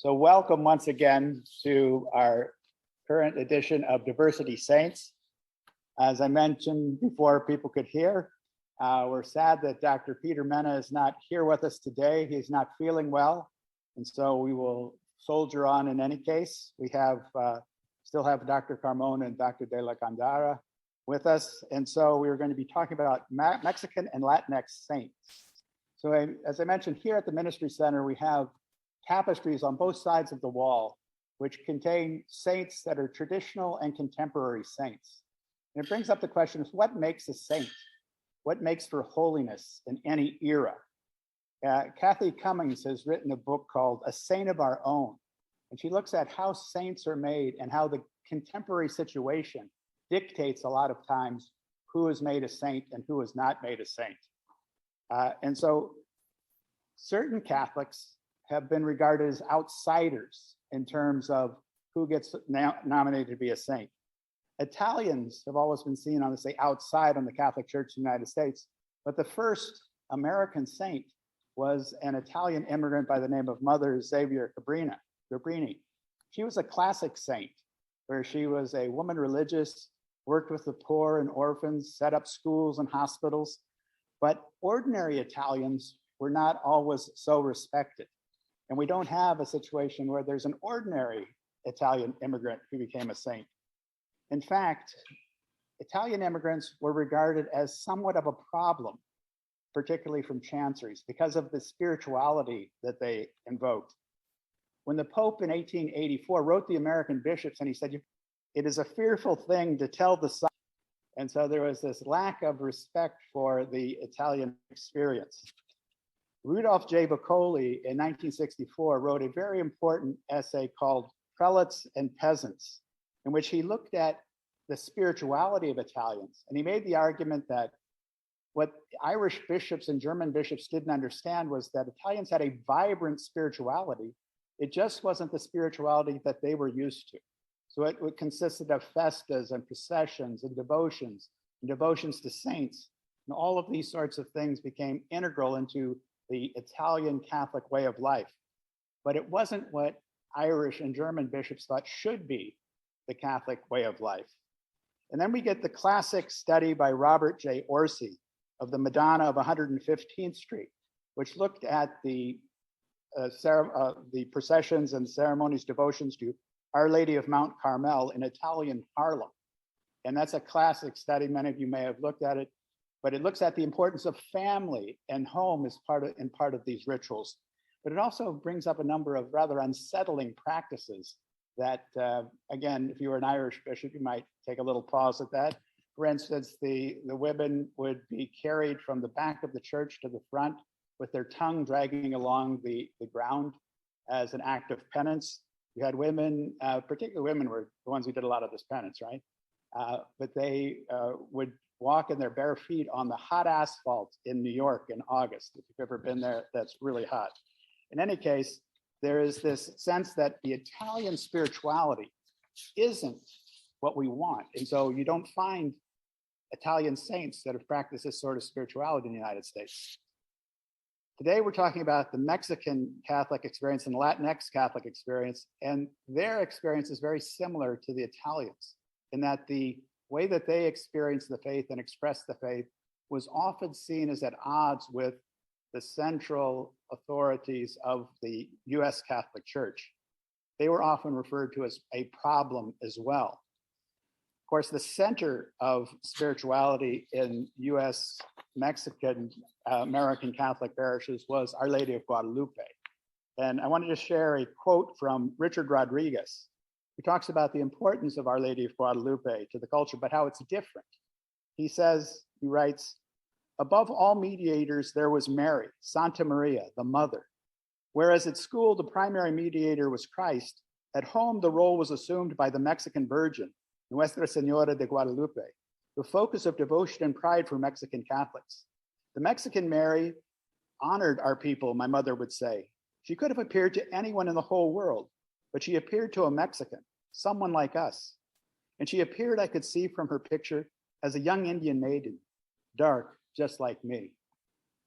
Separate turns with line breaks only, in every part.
So welcome once again to our current edition of Diversity Saints. As I mentioned before people could hear, we're sad that Dr. Peter Mena is not here with us today. He's not feeling well, and so we will soldier on in any case. We still have Dr. Carmona and Dr. De La Candara with us, and so we're going to be talking about Mexican and Latinx saints. So as I mentioned, here at the Ministry Center, we have tapestries on both sides of the wall, which contain saints that are traditional and contemporary saints. And it brings up the question of what makes a saint? What makes for holiness in any era? Kathy Cummings has written a book called A Saint of Our Own, and she looks at how saints are made and how the contemporary situation dictates a lot of times who is made a saint and who is not made a saint. And so certain Catholics have been regarded as outsiders in terms of who gets nominated to be a saint. Italians have always been seen on the outside on the Catholic Church in the United States, but the first American saint was an Italian immigrant by the name of Mother Xavier Cabrini. She was a classic saint, where she was a woman religious, worked with the poor and orphans, set up schools and hospitals, but ordinary Italians were not always so respected. And we don't have a situation where there's an ordinary Italian immigrant who became a saint. In fact, Italian immigrants were regarded as somewhat of a problem, particularly from chanceries, because of the spirituality that they invoked. When the Pope in 1884 wrote the American bishops, and he said, "It is a fearful thing to tell the sign." And so there was this lack of respect for the Italian experience. Rudolph J. Boccoli in 1964 wrote a very important essay called Prelates and Peasants, in which he looked at the spirituality of Italians. And he made the argument that what Irish bishops and German bishops didn't understand was that Italians had a vibrant spirituality. It just wasn't the spirituality that they were used to. So it consisted of festas and processions and devotions to saints. And all of these sorts of things became integral into the Italian Catholic way of life. But it wasn't what Irish and German bishops thought should be the Catholic way of life. And then we get the classic study by Robert J. Orsi of the Madonna of 115th Street, which looked at the processions and ceremonies, devotions to Our Lady of Mount Carmel in Italian Harlem. And that's a classic study. Many of you may have looked at it, but it looks at the importance of family and home as part of these rituals. But it also brings up a number of rather unsettling practices that, again, if you were an Irish bishop, you might take a little pause at that. For instance, the women would be carried from the back of the church to the front with their tongue dragging along the ground as an act of penance. You had women, particularly women were the ones who did a lot of this penance, right? But they would walk in their bare feet on the hot asphalt in New York in August. If you've ever been there, that's really hot. In any case, there is this sense that the Italian spirituality isn't what we want. And so you don't find Italian saints that have practiced this sort of spirituality in the United States. Today, we're talking about the Mexican Catholic experience and the Latinx Catholic experience, and their experience is very similar to the Italians in that the way that they experienced the faith and expressed the faith was often seen as at odds with the central authorities of the US Catholic Church. They were often referred to as a problem as well. Of course, the center of spirituality in US, Mexican, American Catholic parishes was Our Lady of Guadalupe. And I wanted to share a quote from Richard Rodriguez, who talks about the importance of Our Lady of Guadalupe to the culture, but how it's different. He writes, "Above all mediators, there was Mary, Santa Maria, the mother. Whereas at school, the primary mediator was Christ, at home, the role was assumed by the Mexican Virgin, Nuestra Señora de Guadalupe, the focus of devotion and pride for Mexican Catholics. The Mexican Mary honored our people, my mother would say. She could have appeared to anyone in the whole world, but she appeared to a Mexican, someone like us. And she appeared, I could see from her picture, as a young Indian maiden, dark, just like me."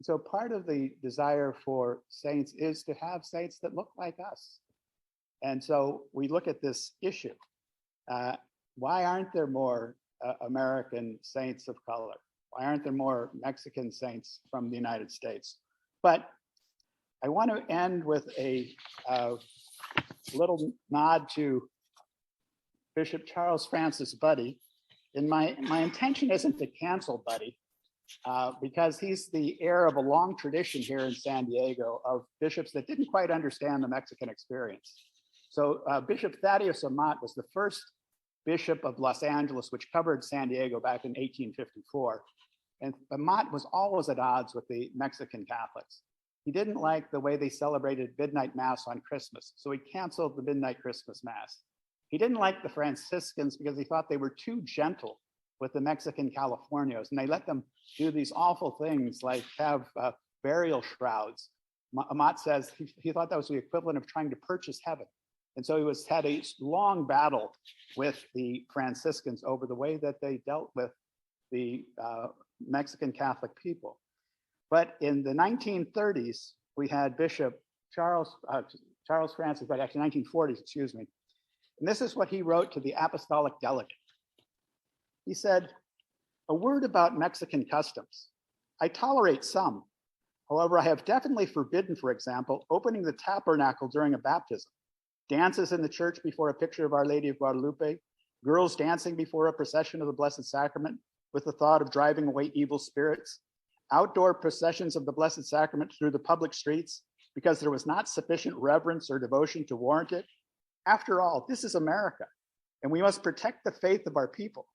So part of the desire for saints is to have saints that look like us, And so we look at this issue. Why aren't there more American saints of color? Why aren't there more Mexican saints from the United States? But I want to end with a little nod to Bishop Charles Francis Buddy. And my intention isn't to cancel Buddy, because he's the heir of a long tradition here in San Diego of bishops that didn't quite understand the Mexican experience. So Bishop Thaddeus Amat was the first bishop of Los Angeles, which covered San Diego back in 1854. And Amat was always at odds with the Mexican Catholics. He didn't like the way they celebrated midnight mass on Christmas, so he canceled the midnight Christmas mass. He didn't like the Franciscans because he thought they were too gentle with the Mexican Californios, and they let them do these awful things like have burial shrouds. Amat says he thought that was the equivalent of trying to purchase heaven. And so he had a long battle with the Franciscans over the way that they dealt with the Mexican Catholic people. But in the 1930s, we had Bishop Charles Francis, but actually 1940s, excuse me. And this is what he wrote to the apostolic delegate. He said, "A word about Mexican customs. I tolerate some. However, I have definitely forbidden, for example, opening the tabernacle during a baptism, dances in the church before a picture of Our Lady of Guadalupe, girls dancing before a procession of the Blessed Sacrament with the thought of driving away evil spirits, outdoor processions of the Blessed Sacrament through the public streets because there was not sufficient reverence or devotion to warrant it. After all, this is America, and we must protect the faith of our people.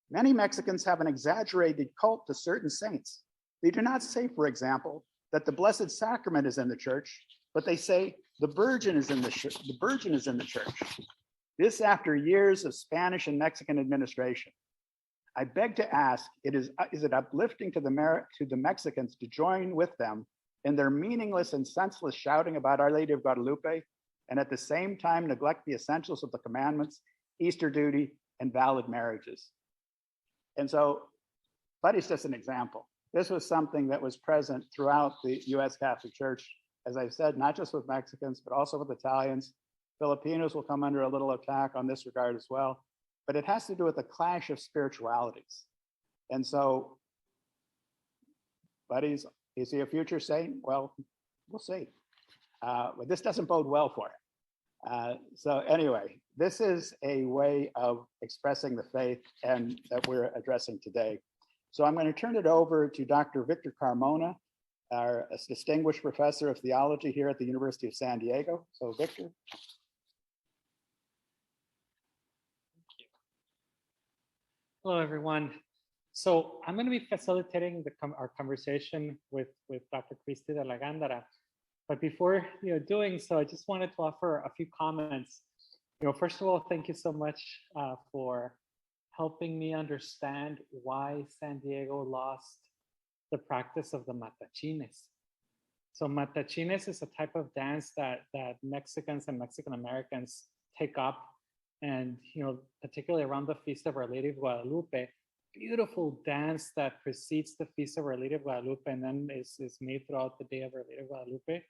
Many Mexicans have an exaggerated cult to certain saints. They do not say, for example, that the Blessed Sacrament is in the church, but they say the Virgin is in the church. The Virgin is in the church. This after years of Spanish and Mexican administration. I beg to ask, is it uplifting to the Mexicans to join with them in their meaningless and senseless shouting about Our Lady of Guadalupe, and at the same time neglect the essentials of the commandments, Easter duty, and valid marriages?" And so, Buddy's just an example. This was something that was present throughout the US Catholic Church, as I said, not just with Mexicans, but also with Italians. Filipinos will come under a little attack on this regard as well. But it has to do with the clash of spiritualities. And so, Buddy's, is he a future saint? Well, we'll see. But this doesn't bode well for him. So anyway, this is a way of expressing the faith and that we're addressing today. So I'm going to turn it over to Dr. Victor Carmona, our distinguished professor of theology here at the University of San Diego. So Victor.
Hello, everyone. So I'm going to be facilitating our conversation with Dr. Cristi de la Gándara. But before doing so, I just wanted to offer a few comments. First of all, thank you so much for helping me understand why San Diego lost the practice of the matachines. So matachines is a type of dance that Mexicans and Mexican Americans take up. And, particularly around the Feast of Our Lady of Guadalupe, beautiful dance that precedes the Feast of Our Lady of Guadalupe and then is made throughout the day of Our Lady of Guadalupe.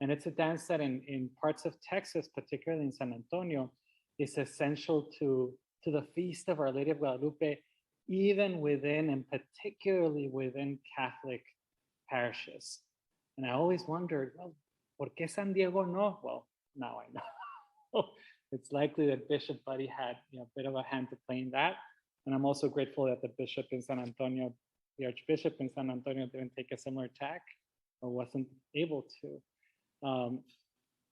And it's a dance that in parts of Texas, particularly in San Antonio, is essential to the Feast of Our Lady of Guadalupe, even within and particularly within Catholic parishes. And I always wondered, well, ¿por qué San Diego no? Well, now I know. It's likely that Bishop Buddy had a bit of a hand to play in that. And I'm also grateful that the bishop in San Antonio, the Archbishop in San Antonio didn't take a similar tack or wasn't able to.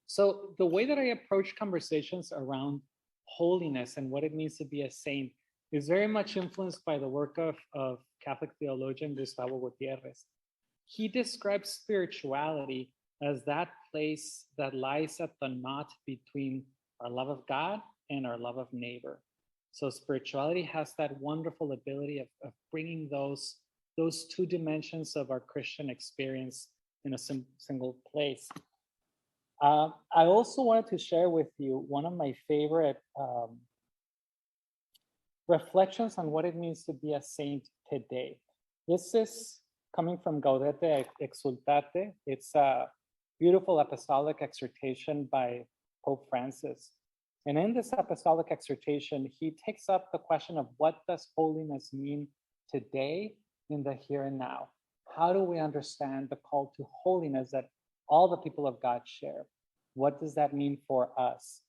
So the way that I approach conversations around holiness and what it means to be a saint is very much influenced by the work of Catholic theologian Gustavo Gutierrez. He describes spirituality as that place that lies at the knot between our love of God and our love of neighbor. So spirituality has that wonderful ability of bringing those two dimensions of our Christian experience in a single place. I also wanted to share with you one of my favorite reflections on what it means to be a saint today. This is coming from Gaudete Exultate. It's a beautiful apostolic exhortation by Pope Francis. And in this apostolic exhortation, he takes up the question of what does holiness mean today in the here and now? How do we understand the call to holiness that all the people of God share? What does that mean for us?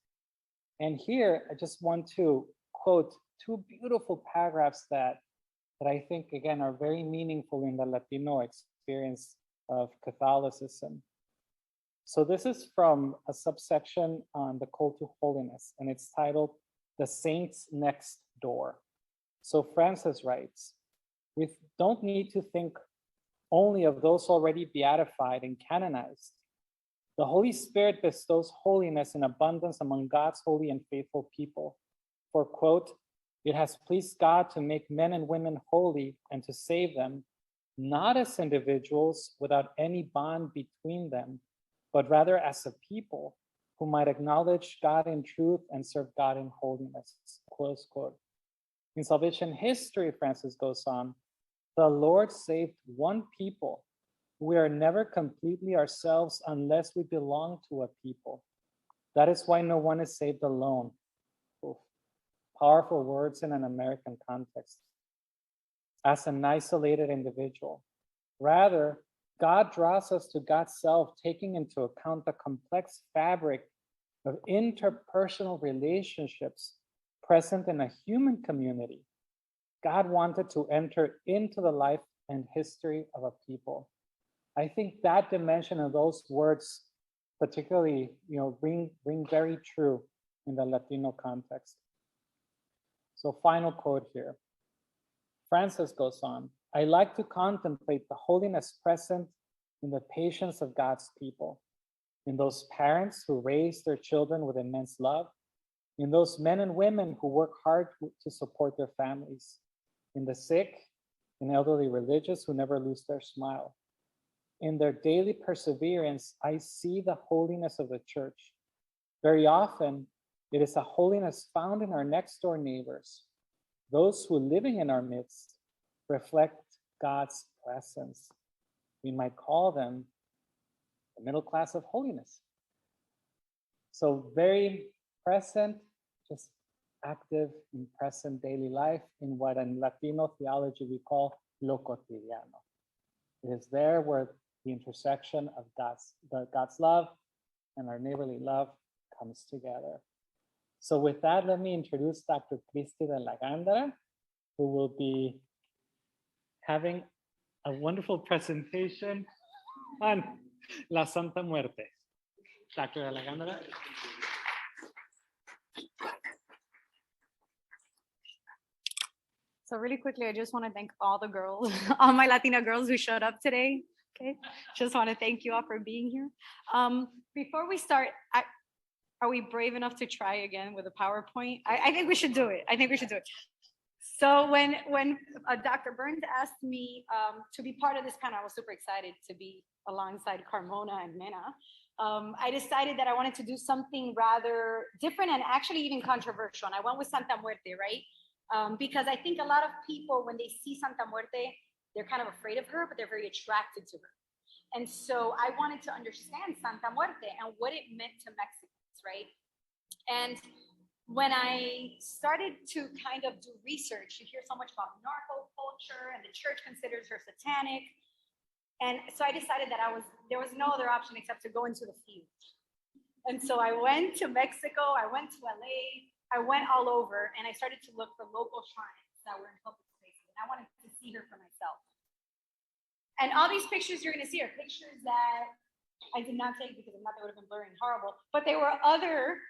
And here, I just want to quote two beautiful paragraphs that I think, again, are very meaningful in the Latino experience of Catholicism. So this is from a subsection on the call to holiness, and it's titled The Saints Next Door. So Francis writes, we don't need to think only of those already beatified and canonized. The Holy Spirit bestows holiness in abundance among God's holy and faithful people. For, quote, it has pleased God to make men and women holy and to save them, not as individuals without any bond between them, but rather as a people who might acknowledge God in truth and serve God in holiness, close quote. In salvation history, Francis goes on, the Lord saved one people. We are never completely ourselves unless we belong to a people. That is why no one is saved alone. Oof. Powerful words in an American context. As an isolated individual. Rather, God draws us to God's self, taking into account the complex fabric of interpersonal relationships present in a human community. God wanted to enter into the life and history of a people. I think that dimension of those words particularly, ring very true in the Latino context. So final quote here. Francis goes on, I like to contemplate the holiness present in the patience of God's people, in those parents who raise their children with immense love, in those men and women who work hard to support their families, in the sick, in elderly religious who never lose their smile. In their daily perseverance, I see the holiness of the church. Very often, it is a holiness found in our next door neighbors, those who living in our midst reflect God's presence. We might call them the middle class of holiness. So very present, just active in present daily life in what in Latino theology we call lo cotidiano. It is there where the intersection of God's love and our neighborly love comes together. So with that, let me introduce Dr. Cristi de la Gándara, who will be having a wonderful presentation on La Santa Muerte. Dr. de la Gándara.
So really quickly, I just want to thank all the girls, all my Latina girls who showed up today. Okay, just want to thank you all for being here. Before we start, are we brave enough to try again with a PowerPoint? I think we should do it. So when Dr. Burns asked me to be part of this panel, I was super excited to be alongside Carmona and Mena. I decided that I wanted to do something rather different and actually even controversial. And I went with Santa Muerte, right? Because I think a lot of people, when they see Santa Muerte, they're kind of afraid of her, but they're very attracted to her. And so I wanted to understand Santa Muerte and what it meant to Mexicans, right? And when I started to kind of do research, you hear so much about narco culture and the church considers her satanic. And so I decided that there was no other option except to go into the field. And so I went to Mexico, I went to LA, I went all over, and I started to look for local shrines that were in public spaces. And I wanted to see her for myself. And all these pictures you're gonna see are pictures that I did not take because if not, they would have been blurry and horrible. But they were other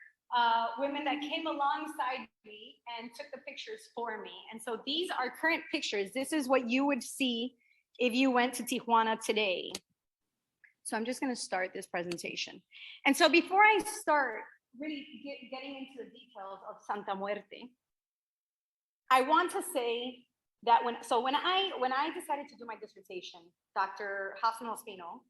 women that came alongside me and took the pictures for me. And so these are current pictures. This is what you would see if you went to Tijuana today. So I'm just going to start this presentation. And so before I start really getting into the details of Santa Muerte, I want to say that when I decided to do my dissertation, Dr. Hassan Ospino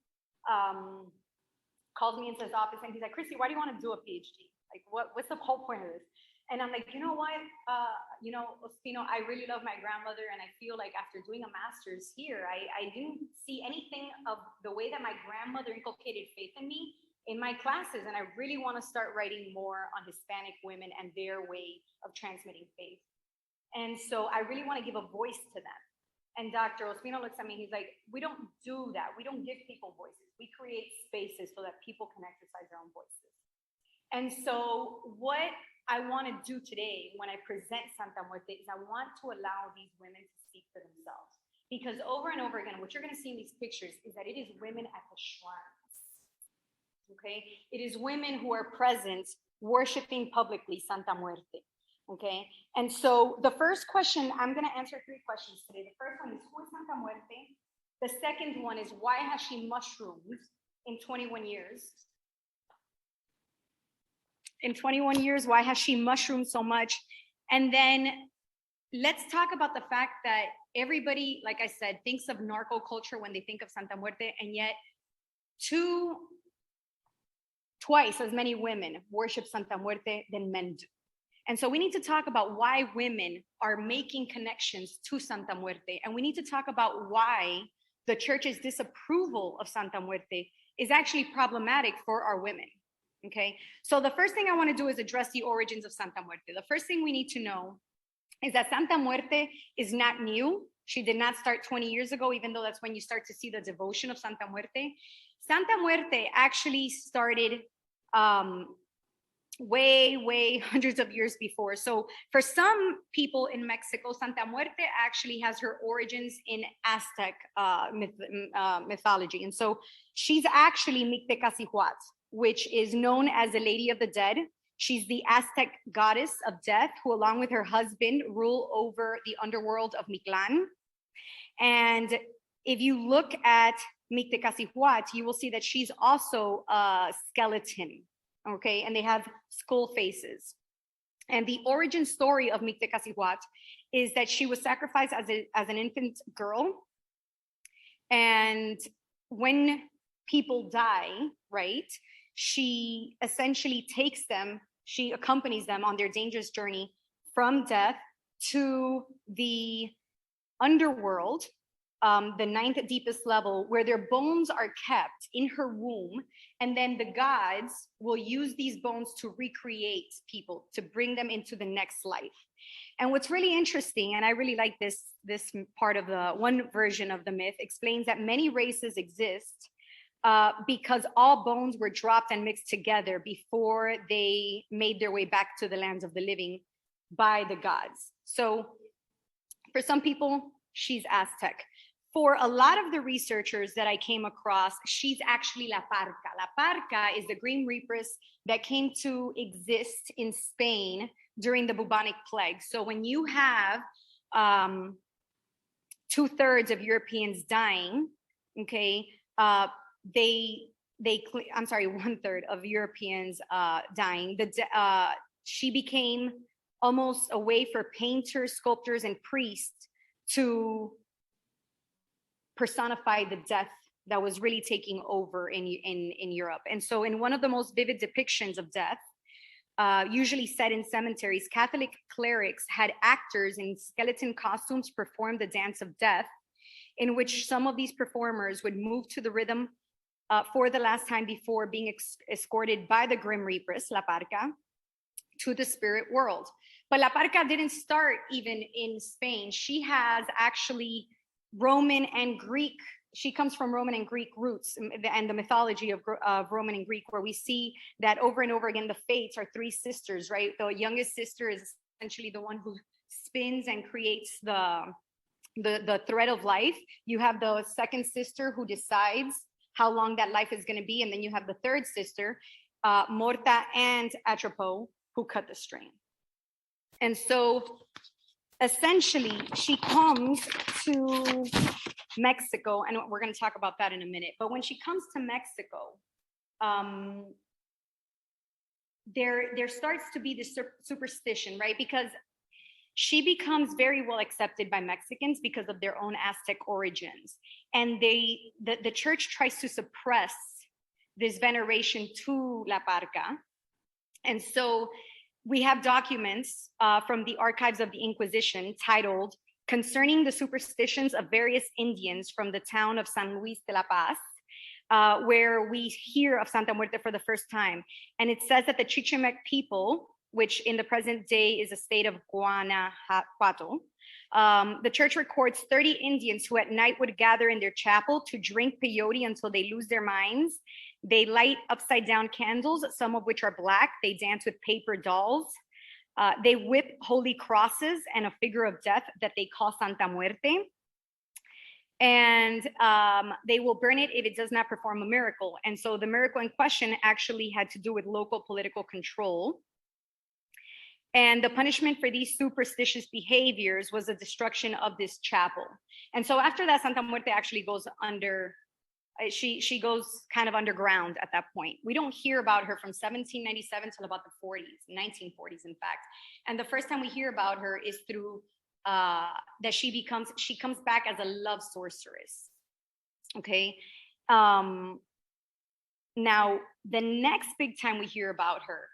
calls me into his office and he's like, Christy, why do you want to do a PhD? Like, what's the whole point of this? And I'm like, you know what, Ospino, I really love my grandmother, and I feel like after doing a master's here, I didn't see anything of the way that my grandmother inculcated faith in me in my classes, and I really want to start writing more on Hispanic women and their way of transmitting faith. And so I really want to give a voice to them. And Dr. Ospino looks at me, he's like, we don't do that. We don't give people voices. We create spaces so that people can exercise their own voices. And so what I want to do today when I present Santa Muerte is I want to allow these women to speak for themselves. Because over and over again, what you're going to see in these pictures is that it is women at the shrines. Okay? It is women who are present worshiping publicly Santa Muerte. Okay, and so the first question, I'm going to answer 3 questions today. The first one is, who is Santa Muerte? The second one is, why has she mushroomed in 21 years? In 21 years, why has she mushroomed so much? And then let's talk about the fact that everybody, like I said, thinks of narco culture when they think of Santa Muerte, and yet twice as many women worship Santa Muerte than men do. And so we need to talk about why women are making connections to Santa Muerte. And we need to talk about why the church's disapproval of Santa Muerte is actually problematic for our women. Okay, so the first thing I want to do is address the origins of Santa Muerte. The first thing we need to know is that Santa Muerte is not new. She did not start 20 years ago, even though that's when you start to see the devotion of Santa Muerte. Santa Muerte actually started way hundreds of years before. So for some people in Mexico, Santa Muerte actually has her origins in Aztec mythology. And so she's actually Mictecacihuat, which is known as the Lady of the Dead. She's the Aztec goddess of death, who along with her husband rule over the underworld of Mictlan. And if you look at Mictecacihuat, you will see that she's also a skeleton. Okay, and they have skull faces. And the origin story of Mictecacihuat is that she was sacrificed as an infant girl. And when people die, right, she essentially takes them, she accompanies them on their dangerous journey from death to the underworld, the 9th deepest level, where their bones are kept in her womb. And then the gods will use these bones to recreate people, to bring them into the next life. And what's really interesting, and I really like this part of the one version of the myth, explains that many races exist because all bones were dropped and mixed together before they made their way back to the lands of the living by the gods. So for some people, she's Aztec. For a lot of the researchers that I came across, she's actually La Parca. La Parca is the Grim Reaperess that came to exist in Spain during the bubonic plague. So when you have 2/3 of Europeans dying, okay, 1/3 of Europeans dying. She became almost a way for painters, sculptors, and priests to personify the death that was really taking over in Europe. And so in one of the most vivid depictions of death, usually set in cemeteries, Catholic clerics had actors in skeleton costumes perform the dance of death, in which some of these performers would move to the rhythm for the last time before being escorted by the Grim Reaperess, La Parca, to the spirit world. But La Parca didn't start even in Spain. She has actually Roman and Greek, she comes from Roman and Greek roots and the mythology of Roman and Greek, where we see that over and over again, the fates are 3 sisters, right? The youngest sister is essentially the one who spins and creates the thread of life. You have the second sister who decides how long that life is going to be. And then you have the third sister, Morta and Atropo, who cut the string. And so essentially, she comes to Mexico, and we're going to talk about that in a minute. But when she comes to Mexico, there starts to be this superstition, right? Because she becomes very well accepted by Mexicans because of their own Aztec origins. And the church tries to suppress this veneration to La Parca. And so we have documents from the archives of the Inquisition titled "Concerning the Superstitions of Various Indians from the Town of San Luis de la Paz," where we hear of Santa Muerte for the first time. And it says that the Chichimec people, which in the present day is the state of Guanajuato, the church records 30 Indians who at night would gather in their chapel to drink peyote until they lose their minds. They light upside down candles, some of which are black. They dance with paper dolls. They whip holy crosses and a figure of death that they call Santa Muerte. And they will burn it if it does not perform a miracle. And so the miracle in question actually had to do with local political control. And the punishment for these superstitious behaviors was the destruction of this chapel. And so after that, Santa Muerte actually goes under, she goes kind of underground at that point. We don't hear about her from 1797 till about the 40s, 1940s, in fact. And the first time we hear about her is through that she comes back as a love sorceress. Okay. Now, the next big time we hear about her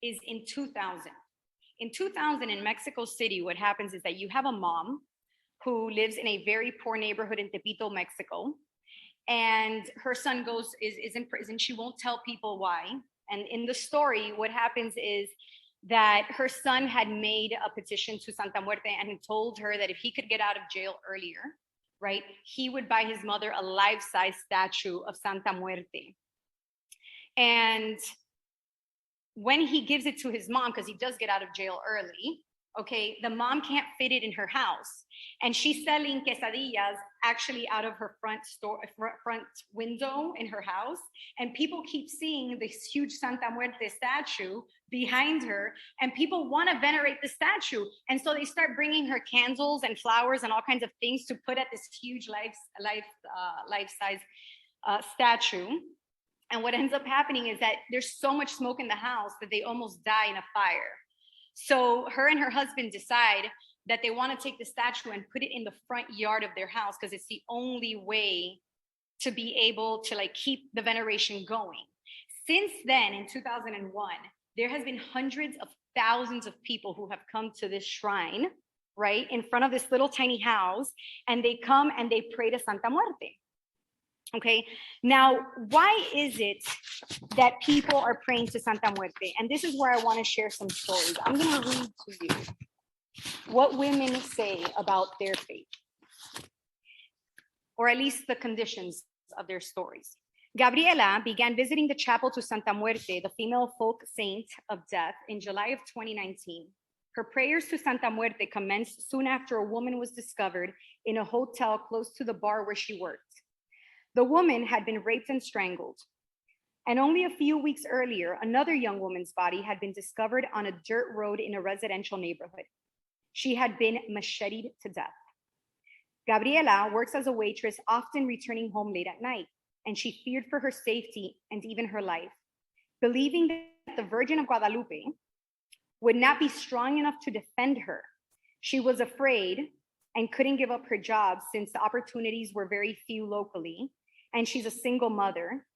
is in 2000. In 2000 in Mexico City, what happens is that you have a mom who lives in a very poor neighborhood in Tepito, Mexico. And her son is in prison. She won't tell people why. And in the story, what happens is that her son had made a petition to Santa Muerte and he told her that if he could get out of jail earlier, right, he would buy his mother a life-size statue of Santa Muerte. And when he gives it to his mom, because he does get out of jail early, okay, the mom can't fit it in her house. And she's selling quesadillas actually out of her front window in her house. And people keep seeing this huge Santa Muerte statue behind her, and people want to venerate the statue. And so they start bringing her candles and flowers and all kinds of things to put at this huge life-size statue. And what ends up happening is that there's so much smoke in the house that they almost die in a fire. So her and her husband decide that they want to take the statue and put it in the front yard of their house because it's the only way to be able to like keep the veneration going. Since then, in 2001, there has been hundreds of thousands of people who have come to this shrine, right, in front of this little tiny house, and they come and they pray to Santa Muerte. Okay, now, why is it that people are praying to Santa Muerte? And this is where I want to share some stories. I'm going to read to you what women say about their faith, or at least the conditions of their stories. Gabriela began visiting the chapel to Santa Muerte, the female folk saint of death, in July of 2019. Her prayers to Santa Muerte commenced soon after a woman was discovered in a hotel close to the bar where she worked. The woman had been raped and strangled. And only a few weeks earlier, another young woman's body had been discovered on a dirt road in a residential neighborhood. She had been macheted to death. Gabriela works as a waitress, often returning home late at night, and she feared for her safety and even her life. Believing that the Virgin of Guadalupe would not be strong enough to defend her, she was afraid and couldn't give up her job since the opportunities were very few locally. And she's a single mother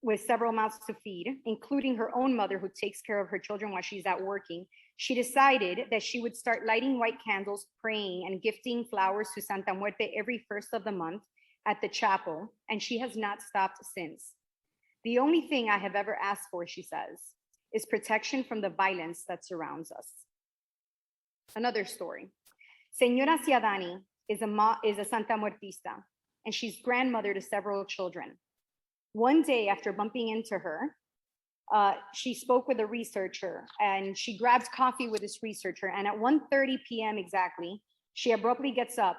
with several mouths to feed, including her own mother who takes care of her children while she's out working. She decided that she would start lighting white candles, praying, and gifting flowers to Santa Muerte every first of the month at the chapel, and she has not stopped since. The only thing I have ever asked for, she says, is protection from the violence that surrounds us. Another story. Señora Ciadani is a Santa Muertista, and she's grandmother to several children. One day after bumping into her, she spoke with a researcher, and she grabs coffee with this researcher, and at 1:30 p.m. exactly, she abruptly gets up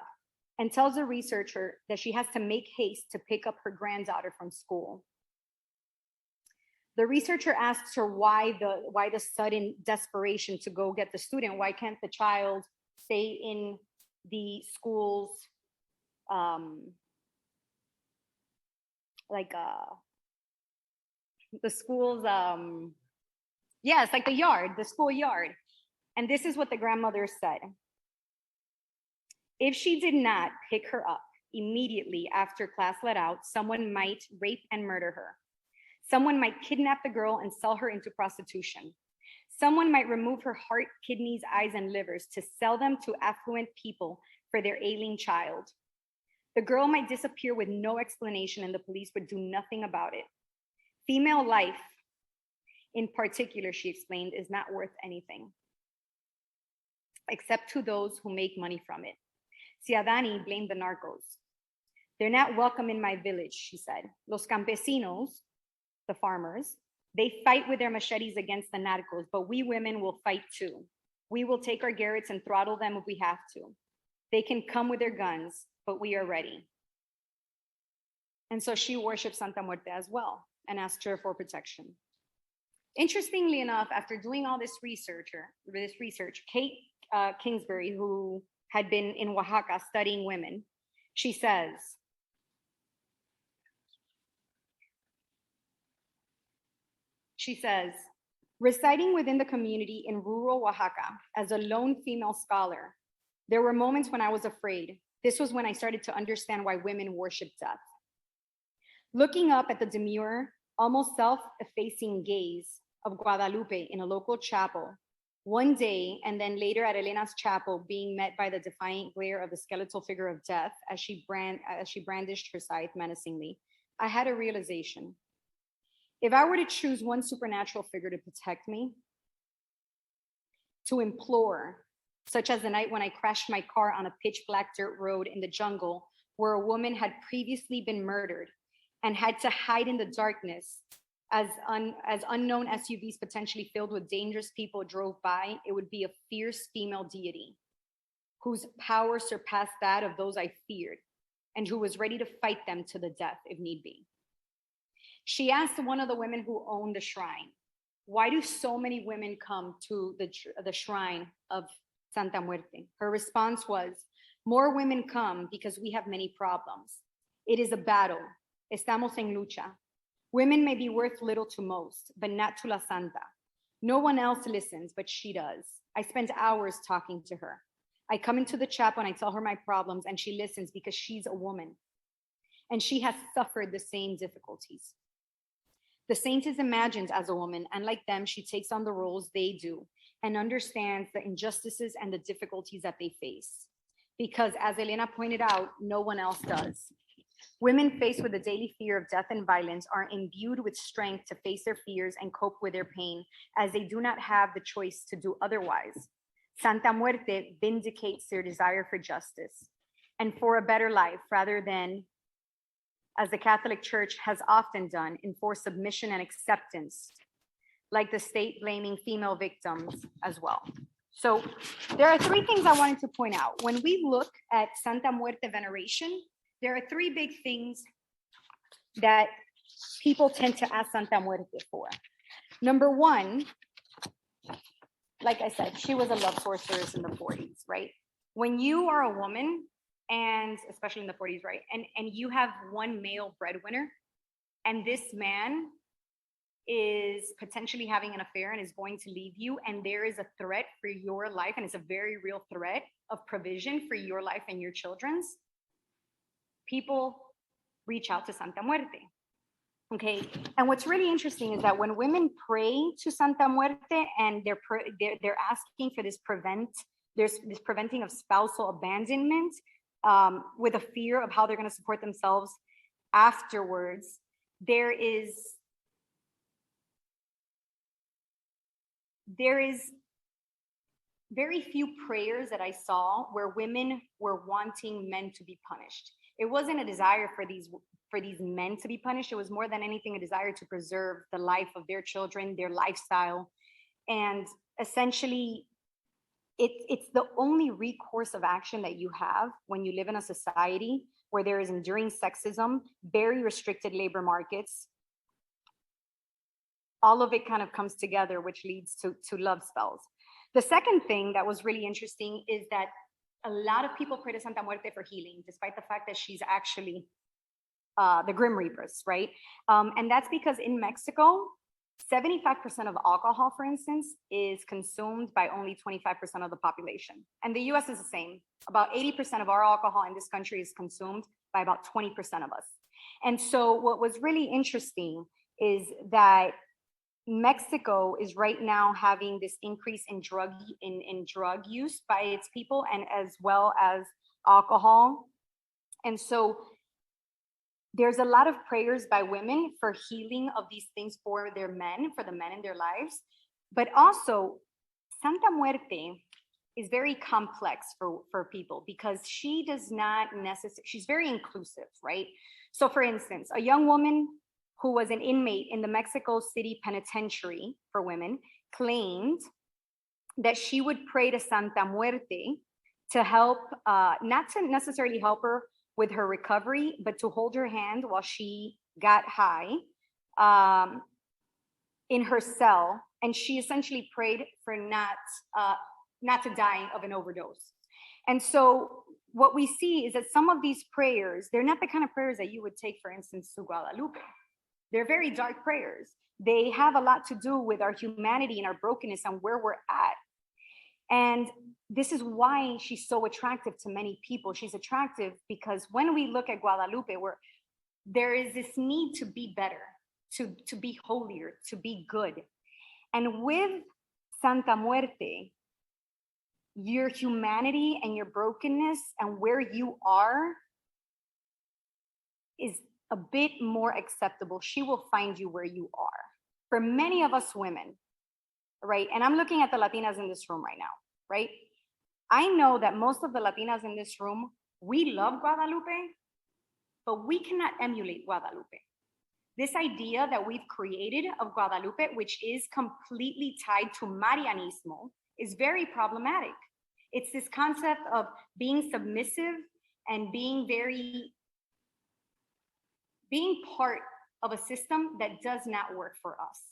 and tells the researcher that she has to make haste to pick up her granddaughter from school. The researcher asks her why the sudden desperation to go get the student. Why can't the child stay in the school's it's like the yard, the school yard. And this is what the grandmother said. If she did not pick her up immediately after class let out, someone might rape and murder her. Someone might kidnap the girl and sell her into prostitution. Someone might remove her heart, kidneys, eyes, and livers to sell them to affluent people for their ailing child. The girl might disappear with no explanation and the police would do nothing about it. Female life, in particular, she explained, is not worth anything, except to those who make money from it. Ciadani blamed the narcos. They're not welcome in my village, she said. Los campesinos, the farmers, they fight with their machetes against the narcos, but we women will fight too. We will take our garrots and throttle them if we have to. They can come with their guns, but we are ready. And so she worshipped Santa Muerte as well and asked her for protection. Interestingly enough, after doing all this research, Kate Kingsbury, who had been in Oaxaca studying women, she says, residing within the community in rural Oaxaca as a lone female scholar, there were moments when I was afraid. This was when I started to understand why women worship death. Looking up at the demure, almost self-effacing gaze of Guadalupe in a local chapel, one day, and then later at Elena's chapel, being met by the defiant glare of the skeletal figure of death as she brandished her scythe menacingly, I had a realization. If I were to choose one supernatural figure to protect me, to implore, such as the night when I crashed my car on a pitch black dirt road in the jungle where a woman had previously been murdered and had to hide in the darkness as unknown SUVs potentially filled with dangerous people drove by, it would be a fierce female deity whose power surpassed that of those I feared and who was ready to fight them to the death if need be. She asked one of the women who owned the shrine, why do so many women come to the shrine of Santa Muerte? Her response was, more women come because we have many problems. It is a battle. Estamos en lucha. Women may be worth little to most, but not to La Santa. No one else listens, but she does. I spend hours talking to her. I come into the chapel and I tell her my problems and she listens because she's a woman and she has suffered the same difficulties. The saint is imagined as a woman, and like them, she takes on the roles they do and understands the injustices and the difficulties that they face. Because as Elena pointed out, no one else does. Women faced with the daily fear of death and violence are imbued with strength to face their fears and cope with their pain, as they do not have the choice to do otherwise. Santa Muerte vindicates their desire for justice and for a better life, rather than, as the Catholic Church has often done, enforce submission and acceptance, like the state blaming female victims as well. So there are three things I wanted to point out. When we look at Santa Muerte veneration, there are three big things that people tend to ask Santa Muerte for. Number one, like I said, she was a love sorceress in the 40s, right? When you are a woman, and especially in the 40s, right? And you have one male breadwinner, and this man is potentially having an affair and is going to leave you, and there is a threat for your life, and it's a very real threat of provision for your life and your children's, people reach out to Santa Muerte. Okay, and what's really interesting is that when women pray to Santa Muerte and they're asking for this preventing of spousal abandonment, with a fear of how they're going to support themselves afterwards, there is very few prayers that I saw where women were wanting men to be punished. It wasn't a desire for these men to be punished. It was more than anything a desire to preserve the life of their children, their lifestyle. And essentially, it's the only recourse of action that you have when you live in a society where there is enduring sexism, very restricted labor markets. All of it kind of comes together, which leads to love spells. The second thing that was really interesting is that a lot of people pray to Santa Muerte for healing, despite the fact that she's actually the Grim Reapers, right? And that's because in Mexico, 75% of alcohol, for instance, is consumed by only 25% of the population. And the US is the same. About 80% of our alcohol in this country is consumed by about 20% of us. And so what was really interesting is that Mexico is right now having this increase in drug use by its people, and as well as alcohol And so there's a lot of prayers by women for healing of these things for their men, for the men in their lives. But also, Santa Muerte is very complex for people because she does not necessarily, she's very inclusive, right? So for instance, a young woman who was an inmate in the Mexico City Penitentiary for women claimed that she would pray to Santa Muerte to help, not to necessarily help her with her recovery, but to hold her hand while she got high in her cell. And she essentially prayed for not to die of an overdose. And so what we see is that some of these prayers, they're not the kind of prayers that you would take, for instance, to Guadalupe. They're very dark prayers. They have a lot to do with our humanity and our brokenness and where we're at. And this is why she's so attractive to many people. She's attractive because when we look at Guadalupe, there is this need to be better, to be holier, to be good. And with Santa Muerte, your humanity and your brokenness and where you are is a bit more acceptable. She will find you where you are. For many of us women, right? And I'm looking at the Latinas in this room right now, right? I know that most of the Latinas in this room, we love Guadalupe, but we cannot emulate Guadalupe. This idea that we've created of Guadalupe, which is completely tied to Marianismo, is very problematic. It's this concept of being submissive and being part of a system that does not work for us.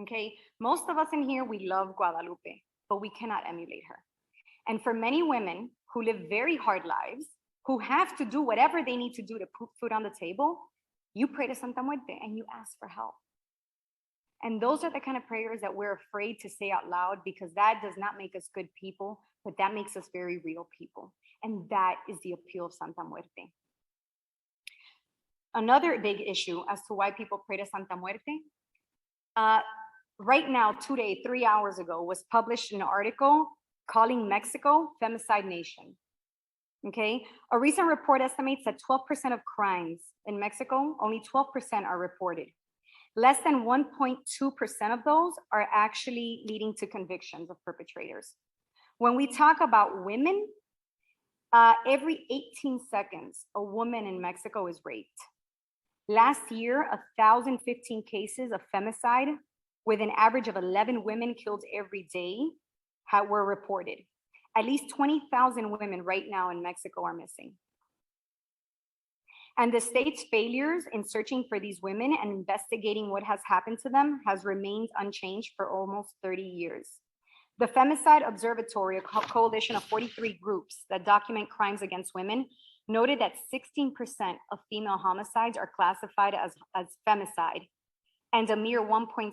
Okay, most of us in here, we love Guadalupe, but we cannot emulate her. And for many women who live very hard lives, who have to do whatever they need to do to put food on the table, you pray to Santa Muerte and you ask for help. And those are the kind of prayers that we're afraid to say out loud because that does not make us good people, but that makes us very real people. And that is the appeal of Santa Muerte. Another big issue as to why people pray to Santa Muerte. Right now, today, 3 hours ago, was published an article calling Mexico femicide nation. Okay, a recent report estimates that 12% of crimes in Mexico, only 12% are reported. Less than 1.2% of those are actually leading to convictions of perpetrators. When we talk about women, every 18 seconds, a woman in Mexico is raped. Last year, 1,015 cases of femicide with an average of 11 women killed every day were reported. At least 20,000 women right now in Mexico are missing. And the state's failures in searching for these women and investigating what has happened to them has remained unchanged for almost 30 years. The Femicide Observatory, a coalition of 43 groups that document crimes against women, noted that 16% of female homicides are classified as femicide, and a mere 1.6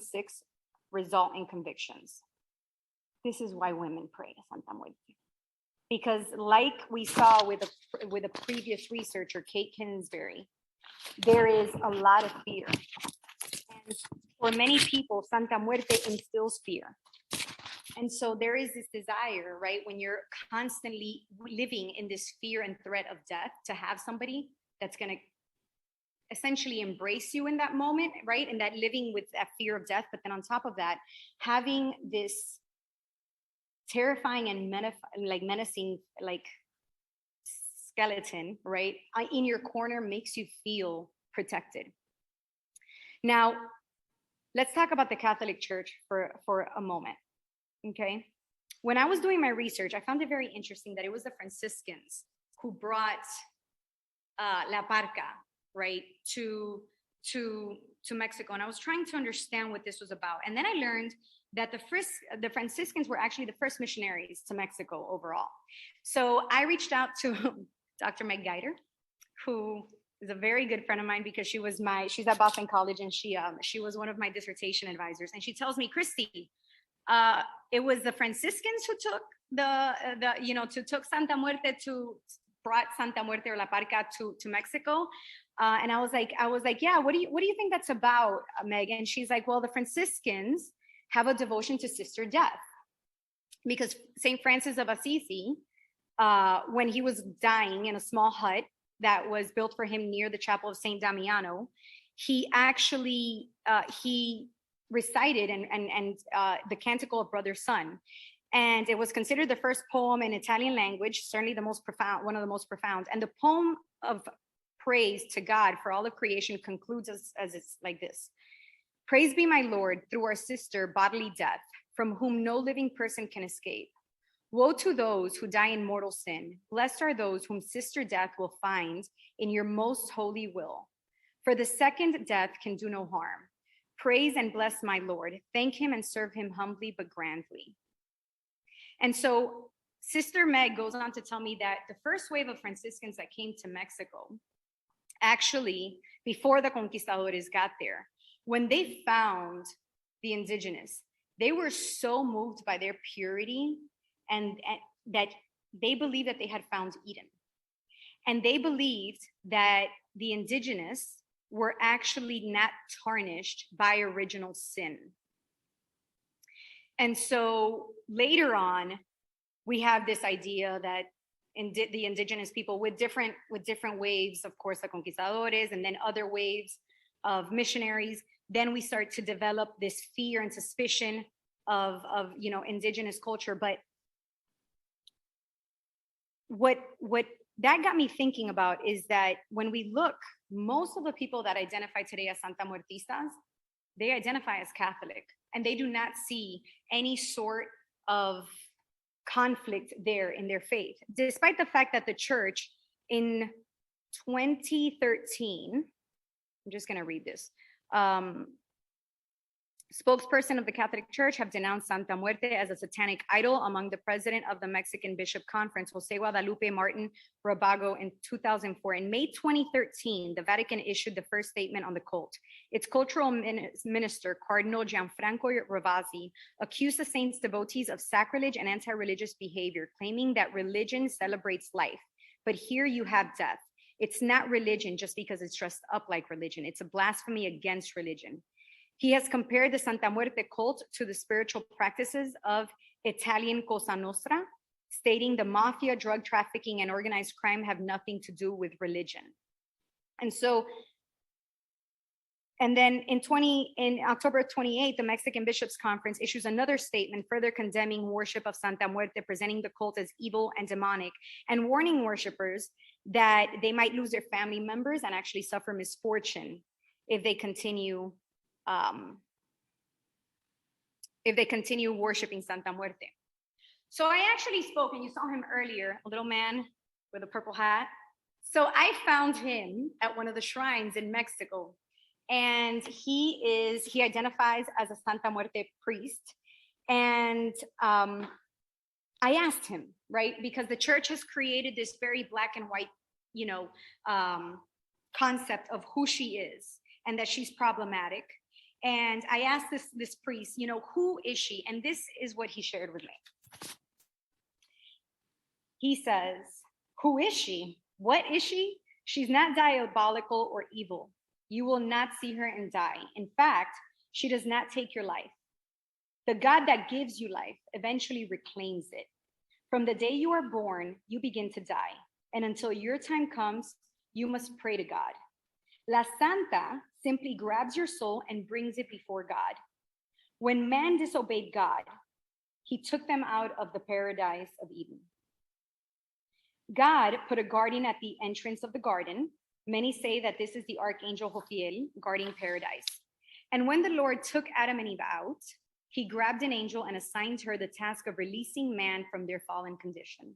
result in convictions. This is why women pray to Santa Muerte. Because like we saw with a previous researcher, Kate Kinsbury, there is a lot of fear. And for many people, Santa Muerte instills fear. And so there is this desire, right, when you're constantly living in this fear and threat of death, to have somebody that's going to essentially embrace you in that moment, right? And that living with that fear of death, but then on top of that, having this terrifying and menacing skeleton, right, in your corner makes you feel protected. Now, let's talk about the Catholic Church for a moment. Okay. When I was doing my research, I found it very interesting that it was the Franciscans who brought La Parca, right, to Mexico. And I was trying to understand what this was about. And then I learned that the Franciscans were actually the first missionaries to Mexico overall. So I reached out to Dr. Meg Geider, who is a very good friend of mine because she's at Boston College, and she was one of my dissertation advisors. And she tells me, Christy, it was the Franciscans who took took Santa Muerte brought Santa Muerte or La Parca to Mexico. And I was like, yeah, what do you think that's about, Meg? And she's like, well, the Franciscans have a devotion to sister death, because St. Francis of Assisi, when he was dying in a small hut, that was built for him near the chapel of Saint Damiano, he actually he recited and the Canticle of Brother Sun. And it was considered the first poem in Italian language, certainly the most profound, one of the most profound. And the poem of praise to God for all of creation concludes as it's like this. Praise be my Lord through our sister bodily death, from whom no living person can escape. Woe to those who die in mortal sin. Blessed are those whom sister death will find in your most holy will. For the second death can do no harm. Praise and bless my Lord. Thank him and serve him humbly but grandly. And so Sister Meg goes on to tell me that the first wave of Franciscans that came to Mexico, actually, before the conquistadores got there, when they found the indigenous, they were so moved by their purity and that they believed that they had found Eden. And they believed that the indigenous were actually not tarnished by original sin. And so later on, we have this idea that the indigenous people with different waves, of course, the conquistadores, and then other waves of missionaries, then we start to develop this fear and suspicion of indigenous culture. But what that got me thinking about is that when we look, most of the people that identify today as Santa Muertistas, they identify as Catholic, and they do not see any sort of conflict there in their faith, despite the fact that the church in 2013, I'm just going to read this. Spokesperson of the Catholic Church have denounced Santa Muerte as a satanic idol among the president of the Mexican Bishop Conference, Jose Guadalupe Martin Rabago, in 2004. In May 2013, the Vatican issued the first statement on the cult. Its cultural minister, Cardinal Gianfranco Ravasi, accused the saint's devotees of sacrilege and anti-religious behavior, claiming that religion celebrates life. But here you have death. It's not religion just because it's dressed up like religion. It's a blasphemy against religion. He has compared the Santa Muerte cult to the spiritual practices of Italian Cosa Nostra, stating the mafia, drug trafficking, and organized crime have nothing to do with religion. And so, and then in October 28th, the Mexican Bishops' Conference issues another statement further condemning worship of Santa Muerte, presenting the cult as evil and demonic, and warning worshipers that they might lose their family members and actually suffer misfortune if they continue worshiping Santa Muerte. So I actually spoke, and you saw him earlier, a little man with a purple hat. So I found him at one of the shrines in Mexico, and he identifies as a Santa Muerte priest. And I asked him, right, because the church has created this very black and white, concept of who she is and that she's problematic. And I asked this priest, who is she? And this is what he shared with me. He says, who is she? What is she? She's not diabolical or evil. You will not see her and die. In fact, she does not take your life. The God that gives you life eventually reclaims it. From the day you are born, you begin to die. And until your time comes, you must pray to God. La Santa simply grabs your soul and brings it before God. When man disobeyed God, he took them out of the paradise of Eden. God put a guardian at the entrance of the garden. Many say that this is the archangel Jofiel guarding paradise. And when the Lord took Adam and Eve out, he grabbed an angel and assigned her the task of releasing man from their fallen condition.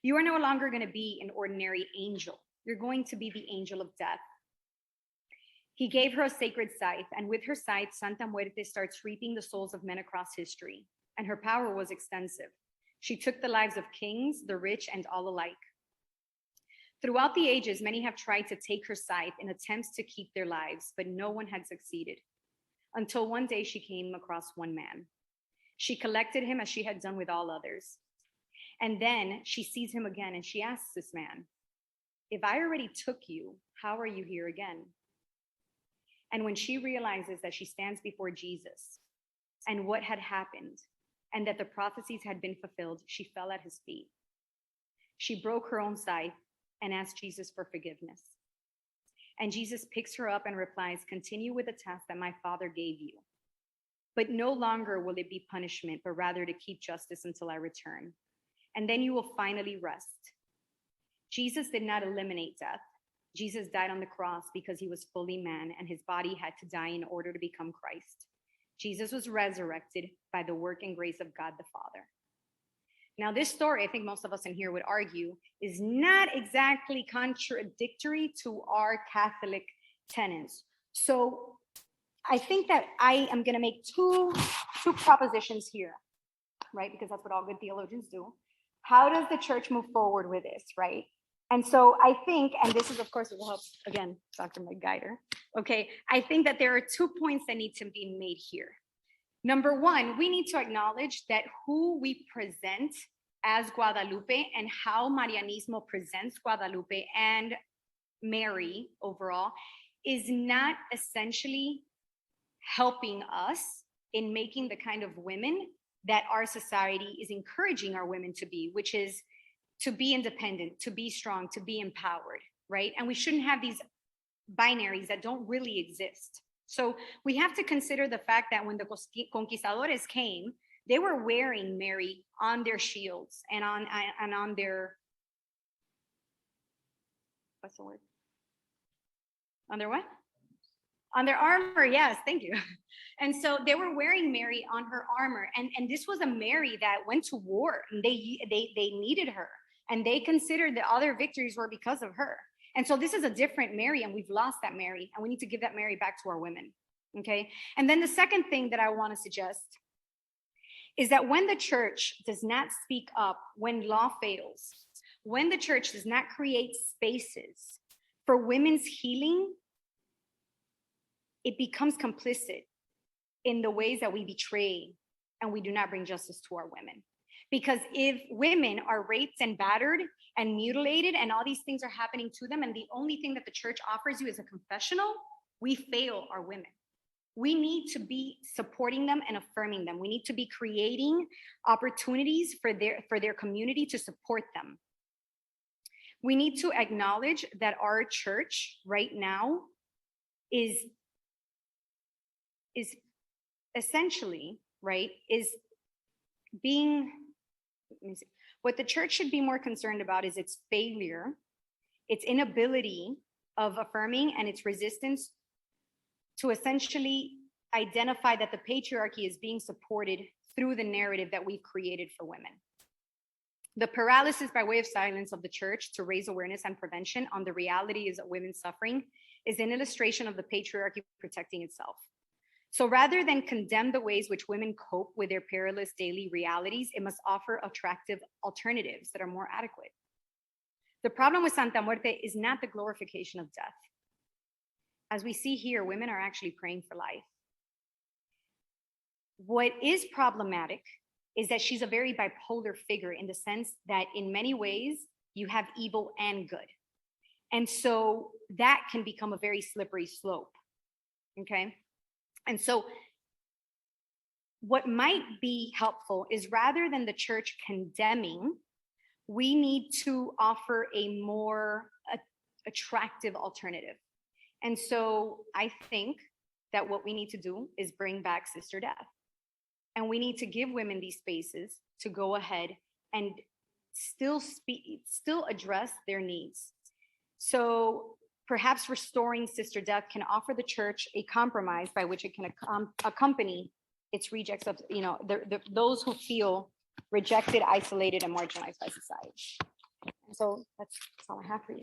You are no longer going to be an ordinary angel. You're going to be the angel of death. He gave her a sacred scythe, and with her scythe, Santa Muerte starts reaping the souls of men across history, and her power was extensive. She took the lives of kings, the rich, and all alike. Throughout the ages, many have tried to take her scythe in attempts to keep their lives, but no one had succeeded. Until one day she came across one man. She collected him as she had done with all others. And then she sees him again, and she asks this man, if I already took you, how are you here again? And when she realizes that she stands before Jesus and what had happened and that the prophecies had been fulfilled, she fell at his feet. She broke her own scythe and asks Jesus for forgiveness. And Jesus picks her up and replies, continue with the task that my Father gave you. But no longer will it be punishment, but rather to keep justice until I return. And then you will finally rest. Jesus did not eliminate death. Jesus died on the cross because he was fully man and his body had to die in order to become Christ. Jesus was resurrected by the work and grace of God the Father. Now, this story, I think most of us in here would argue, is not exactly contradictory to our Catholic tenets. So I think that I am going to make two propositions here, right? Because that's what all good theologians do. How does the church move forward with this, right? And so I think, and this is, of course, it will help, again, Dr. McGuider. Okay, I think that there are 2 points that need to be made here. Number one, we need to acknowledge that who we present as Guadalupe and how Marianismo presents Guadalupe and Mary overall is not essentially helping us in making the kind of women that our society is encouraging our women to be, which is to be independent, to be strong, to be empowered, right? And we shouldn't have these binaries that don't really exist. So we have to consider the fact that when the conquistadores came, they were wearing Mary on their shields and on their, what's the word? On their what? On their armor, yes, thank you. And so they were wearing Mary on her armor. And this was a Mary that went to war and they needed her. And they considered the other victories were because of her. And so this is a different Mary, and we've lost that Mary, and we need to give that Mary back to our women, okay? And then the second thing that I want to suggest is that when the church does not speak up, when law fails, when the church does not create spaces for women's healing, it becomes complicit in the ways that we betray and we do not bring justice to our women. Because if women are raped and battered and mutilated and all these things are happening to them, and the only thing that the church offers you is a confessional, we fail our women. We need to be supporting them and affirming them. We need to be creating opportunities for their community to support them. We need to acknowledge that our church right now is essentially, right, is being, let me see. What the church should be more concerned about is its failure, its inability of affirming, and its resistance to essentially identify that the patriarchy is being supported through the narrative that we've created for women. The paralysis by way of silence of the church to raise awareness and prevention on the realities of women's suffering is an illustration of the patriarchy protecting itself. So rather than condemn the ways which women cope with their perilous daily realities, it must offer attractive alternatives that are more adequate. The problem with Santa Muerte is not the glorification of death. As we see here, women are actually praying for life. What is problematic is that she's a very bipolar figure in the sense that in many ways, you have evil and good. And so that can become a very slippery slope, okay? And so what might be helpful is rather than the church condemning, we need to offer a more attractive alternative. And so I think that what we need to do is bring back Sister Death. And we need to give women these spaces to go ahead and still address their needs. So perhaps restoring Sister Death can offer the church a compromise by which it can accompany its rejects of, those who feel rejected, isolated, and marginalized by society. And so that's all I have for you.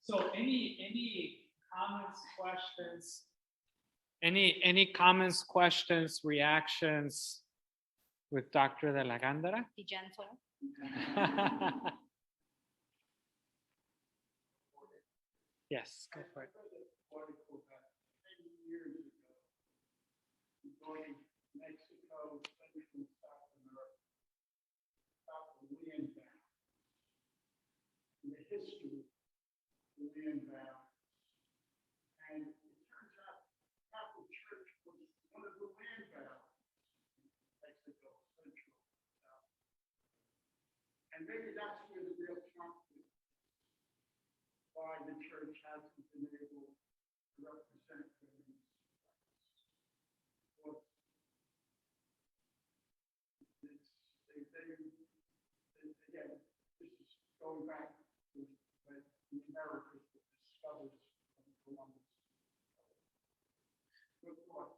So any comments, questions? Any comments, questions, reactions with Dr. de la Gándara?
Be gentle.
Yes, go for it.
Going Mexico, Central South America, about the land bound. The history of the land bound. And it turns out And maybe that's where the real conflict, why the church hasn't been able to represent women's rights. Again, this is going back to when the Americas were discovered from Columbus. Good thoughts.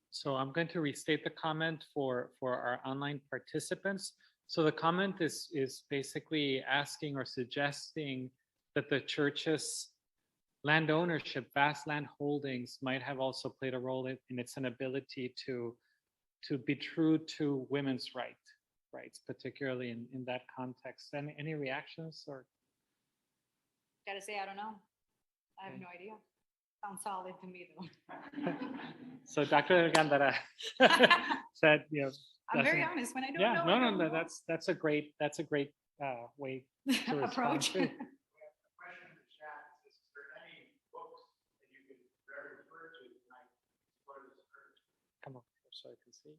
So I'm going to restate the comment for our online participants. So the comment is basically asking or suggesting that the church's land ownership, vast land holdings might have also played a role in its inability to be true to women's rights, particularly in that context. Any reactions or?
Gotta say, I don't know. I have
Okay.
no idea. Sounds solid to me though.
So Dr. Gandara said,
I'm very
doesn't-
honest when I don't
yeah,
know. I don't
no,
know.
that's a great way to respond
Approach.
too.
The question in the chat is there any books that you could refer to tonight? What is
Come on, so I can see.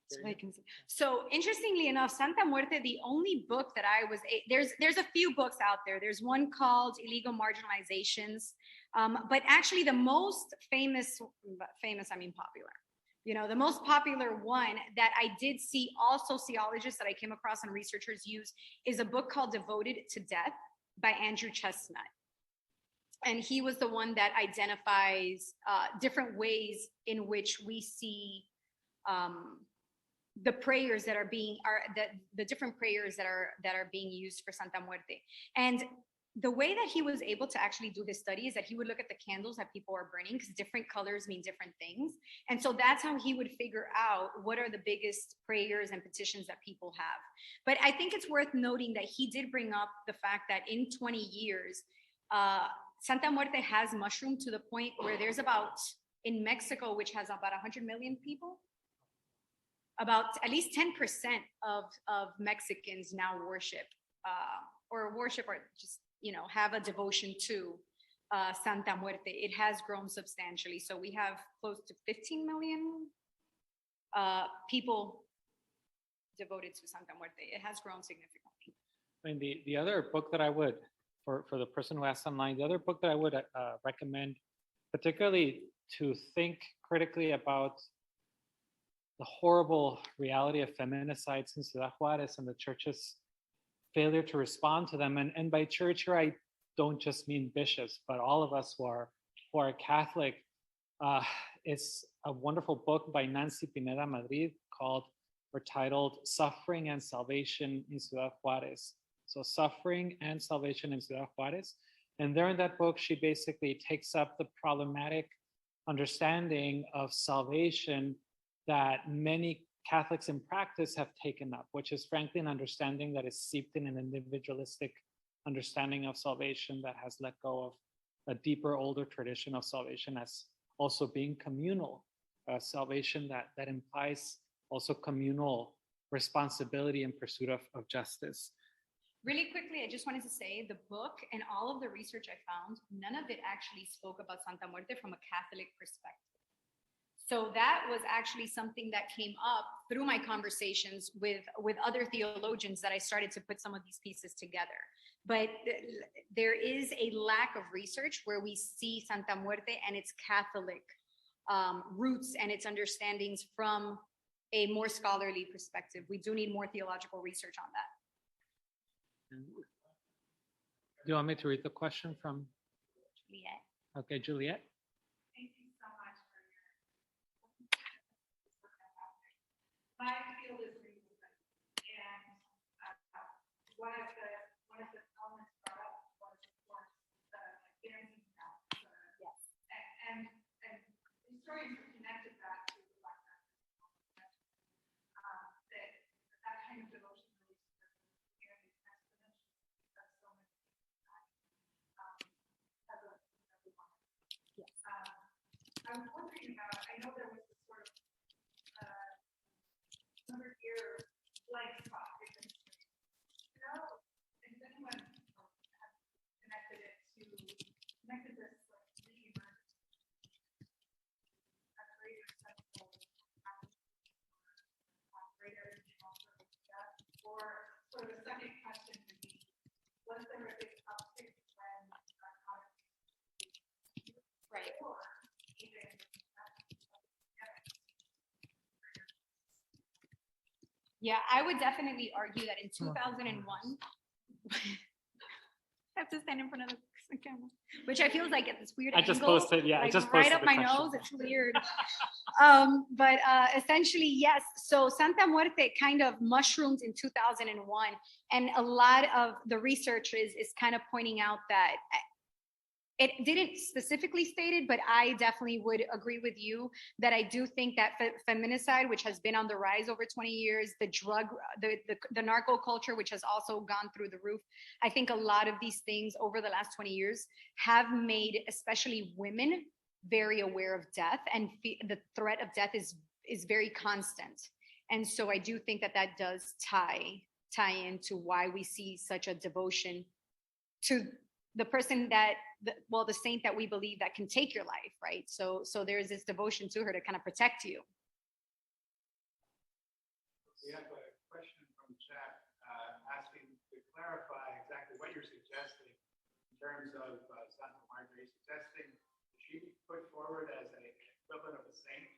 So I can see. So interestingly enough, Santa Muerte, the only book that I was, there's a few books out there. There's one called Illegal Marginalizations, but actually the most famous, I mean popular, the most popular one that I did see all sociologists that I came across and researchers use is a book called Devoted to Death by Andrew Chestnut. And he was the one that identifies different ways in which we see the prayers that are being the different prayers that are being used for Santa Muerte. And the way that he was able to actually do his study is that he would look at the candles that people are burning, because different colors mean different things. And so that's how he would figure out what are the biggest prayers and petitions that people have. But I think it's worth noting that he did bring up the fact that in 20 years, Santa Muerte has mushroomed to the point where there's about, in Mexico, which has about 100 million people, about at least 10% of Mexicans now worship or just, have a devotion to Santa Muerte. It has grown substantially. So we have close to 15 million people devoted to Santa Muerte. It has grown significantly.
I mean, the other book that I would, for the person who asked online, the other book that I would recommend, particularly to think critically about the horrible reality of feminicides in Ciudad Juarez and the church's failure to respond to them. And by church here, I don't just mean bishops, but all of us who are Catholic. It's a wonderful book by Nancy Pineda Madrid titled Suffering and Salvation in Ciudad Juarez. So Suffering and Salvation in Ciudad Juarez. And there in that book, she basically takes up the problematic understanding of salvation that many Catholics in practice have taken up, which is frankly an understanding that is seeped in an individualistic understanding of salvation that has let go of a deeper, older tradition of salvation as also being communal, salvation that implies also communal responsibility in pursuit of justice.
Really quickly, I just wanted to say the book and all of the research I found, none of it actually spoke about Santa Muerte from a Catholic perspective. So that was actually something that came up through my conversations with other theologians that I started to put some of these pieces together. But there is a lack of research where we see Santa Muerte and its Catholic roots and its understandings from a more scholarly perspective. We do need more theological research on that.
Do you want me to read the question from?
Juliet.
Okay, Juliet.
Thank you so much for your. My field is movement, and one of the elements brought up was, of course, the dancing house.
Yes.
And historians have connected that to the Black that kind of devotion really exponentially because so many as a everyone. horrific uptick when
Right.
or even
Yeah, I would definitely argue that in 2001, I have to stand in front of the camera, which I feel is like at this weird
I just
angle,
posted, yeah, I
like
just
right
posted
up
the
my
question.
nose. It's weird. But essentially, yes. So Santa Muerte kind of mushroomed in 2001, and a lot of the research is kind of pointing out that it didn't specifically state it, but I definitely would agree with you that I do think that feminicide, which has been on the rise over 20 years, the drug, the narco culture, which has also gone through the roof. I think a lot of these things over the last 20 years have made, especially women, very aware of death, and the threat of death is very constant. And so I do think that that does tie into why we see such a devotion to the person that, the saint that we believe that can take your life, right? So there's this devotion to her to kind of protect you.
We have a question from the chat asking to clarify exactly what you're suggesting in terms of Santa Muerte. Are you suggesting she be put forward as an equivalent of a saint?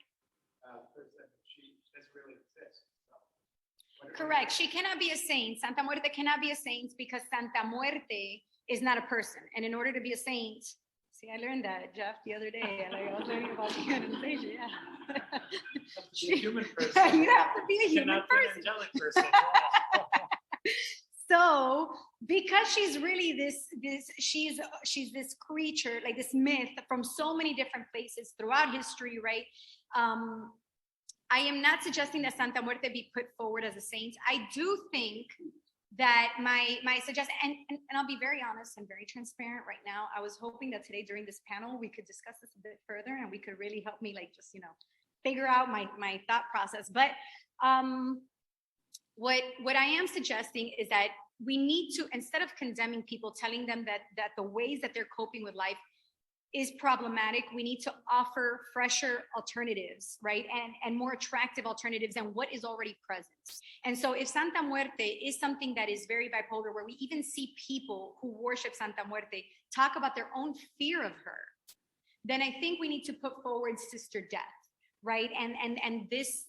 Because she doesn't really exist. So,
Correct. She cannot be a saint. Santa Muerte cannot be a saint because Santa Muerte is not a person. And in order to be a saint, see, I learned that, Jeff, the other day. I was learning about canonization. Yeah.
Be a human person.
You have to be a human
Cannot be an
person.
angelic person.
So because she's really she's this creature, like this myth from so many different places throughout history, right? I am not suggesting that Santa Muerte be put forward as a saint. I do think that my suggestion, and I'll be very honest and very transparent right now. I was hoping that today during this panel, we could discuss this a bit further and we could really help me like just, figure out my thought process. But what I am suggesting is that we need to, instead of condemning people, telling them that the ways that they're coping with life is problematic, we need to offer fresher alternatives, right? And more attractive alternatives than what is already present. And so if Santa Muerte is something that is very bipolar, where we even see people who worship Santa Muerte talk about their own fear of her, then I think we need to put forward Sister Death, right? And this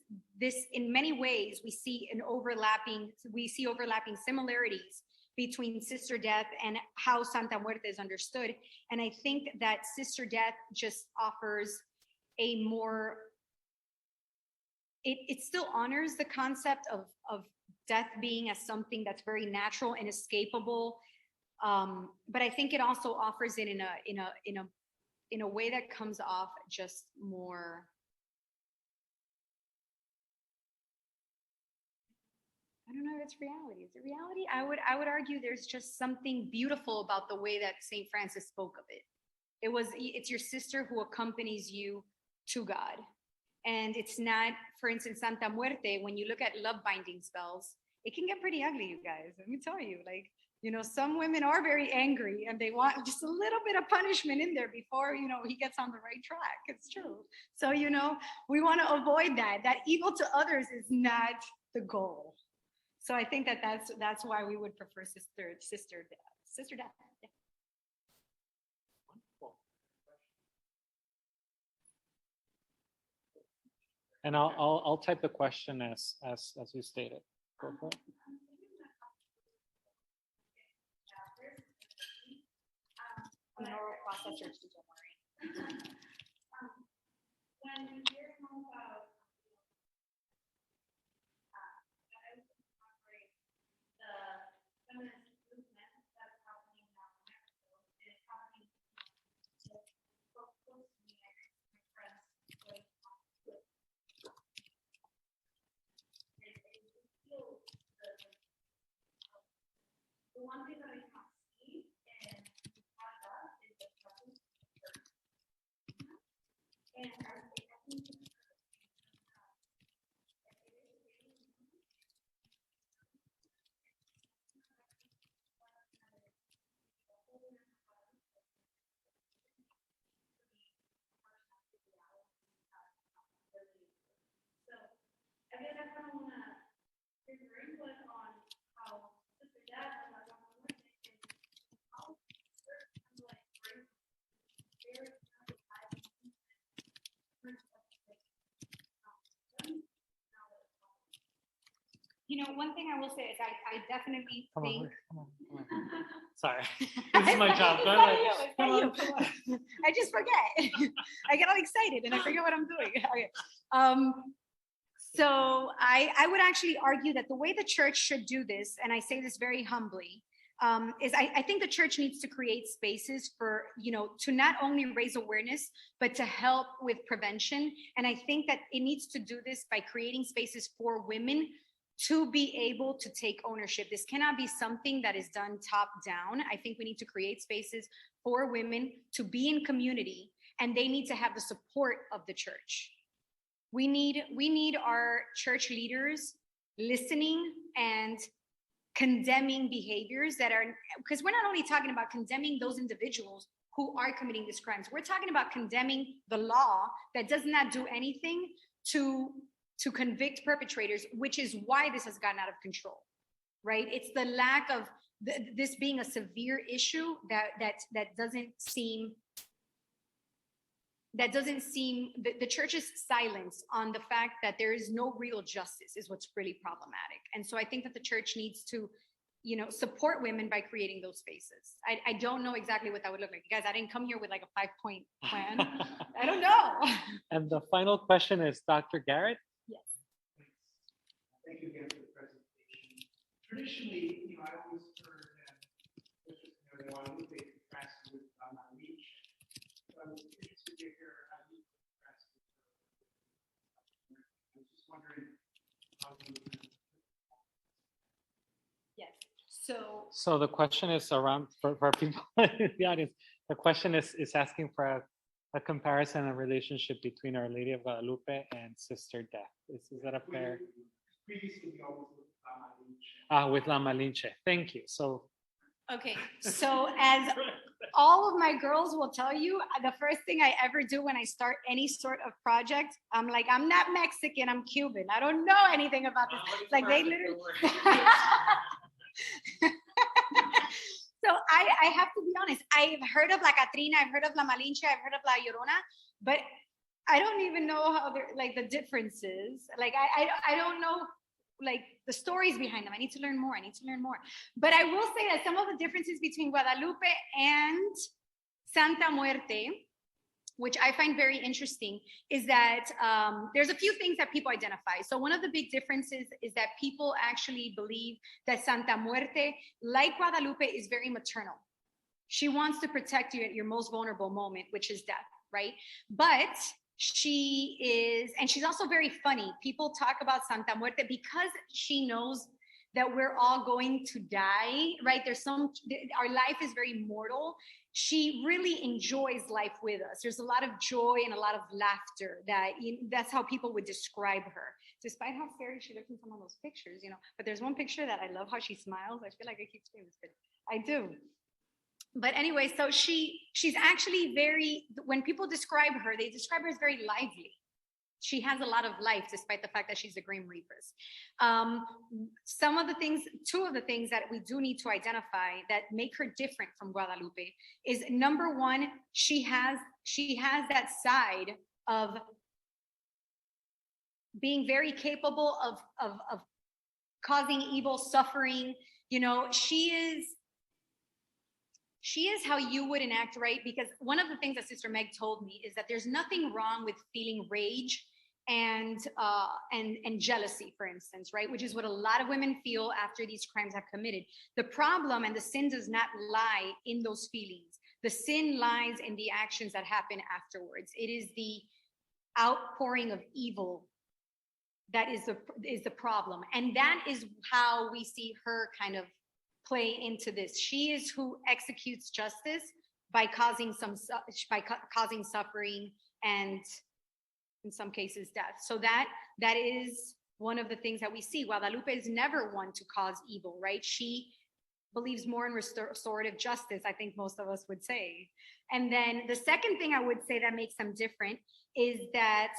in many ways we see overlapping similarities between Sister Death and how Santa Muerte is understood. And I think that Sister Death just offers a more, it still honors the concept of death being as something that's very natural and escapable. But I think it also offers it in a way that comes off just more, I don't know if it's reality. Is it reality? I would argue there's just something beautiful about the way that St. Francis spoke of it. It's your sister who accompanies you to God. And it's not, for instance, Santa Muerte, when you look at love binding spells, it can get pretty ugly, you guys. Let me tell you, some women are very angry and they want just a little bit of punishment in there before, he gets on the right track. It's true. So, we want to avoid that. That evil to others is not the goal. So I think that's why we would prefer Sister Death. Yeah.
And I'll type the question as you stated. Go for it.
Neural processors, don't worry.
when you hear more about the feminist movement that's happening now in Mexico, it's happening so close to me. My friends like the one thing that I can't see in Canada is the presence of church. And I think I guess I kind of want to hear your input on how Sister Death and like
You know, one thing I will say is I definitely
Come
think.
on, come on, come on. Sorry, this is my job.
It's
Go
not
ahead.
you, it's
Come
not
on,
you.
come on.
I just forget. I get all excited and I forget what I'm doing. Okay. So I would actually argue that the way the church should do this, and I say this very humbly, is I think the church needs to create spaces for, to not only raise awareness, but to help with prevention. And I think that it needs to do this by creating spaces for women to be able to take ownership. This cannot be something that is done top down. I think we need to create spaces for women to be in community, and they need to have the support of the church. We need our church leaders listening and condemning behaviors that are, because we're not only talking about condemning those individuals who are committing these crimes, we're talking about condemning the law that does not do anything to convict perpetrators, which is why this has gotten out of control, right? It's the lack of this being a severe issue that doesn't seem the church's silence on the fact that there is no real justice is what's really problematic. And so I think that the church needs to, support women by creating those spaces. I don't know exactly what that would look like. You guys, I didn't come here with like a 5-point plan. I don't know.
And the final question is Dr. Garrett.
Yes.
Thank you again for the presentation. Traditionally, I've always heard that the Guadalupe contrasts with Reach. I was interested to hear how you contrast with I was just wondering how you
Yes.
So the question is around for people in the audience. The question is asking for a comparison and relationship between Our Lady of Guadalupe and Sister Death. Is that a fair?
previously we always looked at Reach.
With La Malinche. Thank you. So
Okay, so as all of my girls will tell you, the first thing I ever do when I start any sort of project, I'm like, I'm not Mexican, I'm Cuban. I don't know anything about this. Like they literally. So I have to be honest. I've heard of La Catrina, I've heard of La Malinche, I've heard of La Llorona, but I don't even know how they're like the differences. Like I don't know like the stories behind them. I need to learn more. But I will say that some of the differences between Guadalupe and Santa Muerte, which I find very interesting, is that there's a few things that people identify. So one of the big differences is that people actually believe that Santa Muerte, like Guadalupe, is very maternal. She wants to protect you at your most vulnerable moment, which is death, right? But she is, and she's also very funny. People talk about Santa Muerte because she knows that we're all going to die, right? Our life is very mortal. She really enjoys life with us. There's a lot of joy and a lot of laughter that's how people would describe her, despite how scary she looks in some of those pictures, But there's one picture that I love how she smiles. I feel like I keep saying this, but I do. But anyway, so she's actually when people describe her, they describe her as very lively. She has a lot of life, despite the fact that she's a Grim Reapers. Two of the things that we do need to identify that make her different from Guadalupe is, number one, she has that side of being very capable of causing evil, suffering. She is how you would enact, right? Because one of the things that Sister Meg told me is that there's nothing wrong with feeling rage and jealousy, for instance, right? Which is what a lot of women feel after these crimes have committed. The problem and the sin does not lie in those feelings. The sin lies in the actions that happen afterwards. It is the outpouring of evil that is the problem. And that is how we see her kind of play into this. She is who executes justice by causing suffering and in some cases death. So that is one of the things that we see. Guadalupe is never one to cause evil, right? She believes more in restorative justice, I think most of us would say. And then the second thing I would say that makes them different is that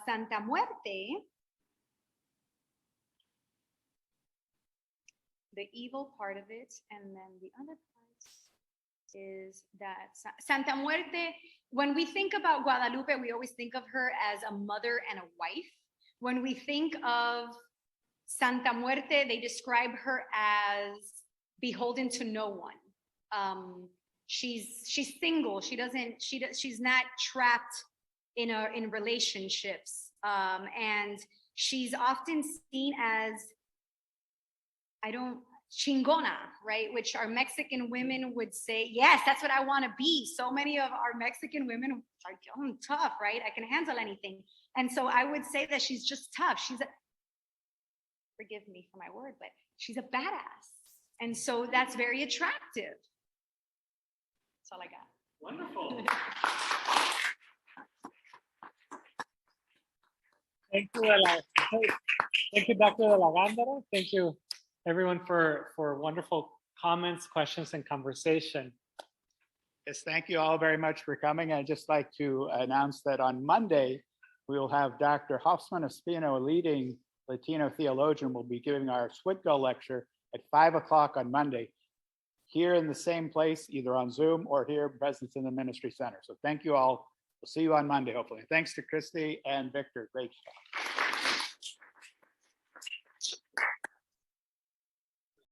Santa Muerte, the evil part of it, and then the other part is that Santa Muerte, when we think about Guadalupe, we always think of her as a mother and a wife. When we think of Santa Muerte, they describe her as beholden to no one. She's single. She's not trapped in relationships. And she's often seen as, chingona, right? Which our Mexican women would say, yes, that's what I want to be. So many of our Mexican women are like, I'm tough, right? I can handle anything. And so I would say that she's just tough. Forgive me for my word, but she's a badass. And so that's very attractive. That's all I got.
Wonderful. Thank you, thank you, Dr. De La Gándara. Thank you, everyone, for wonderful comments, questions, and conversation.
Yes, thank you all very much for coming. I'd just like to announce that on Monday, we will have Dr. Hoffman Espino, a leading Latino theologian, will be giving our Switgo lecture at 5 o'clock on Monday, here in the same place, either on Zoom or here present in the Ministry Center. So thank you all. We'll see you on Monday, hopefully. Thanks to Christy and Victor. Great job.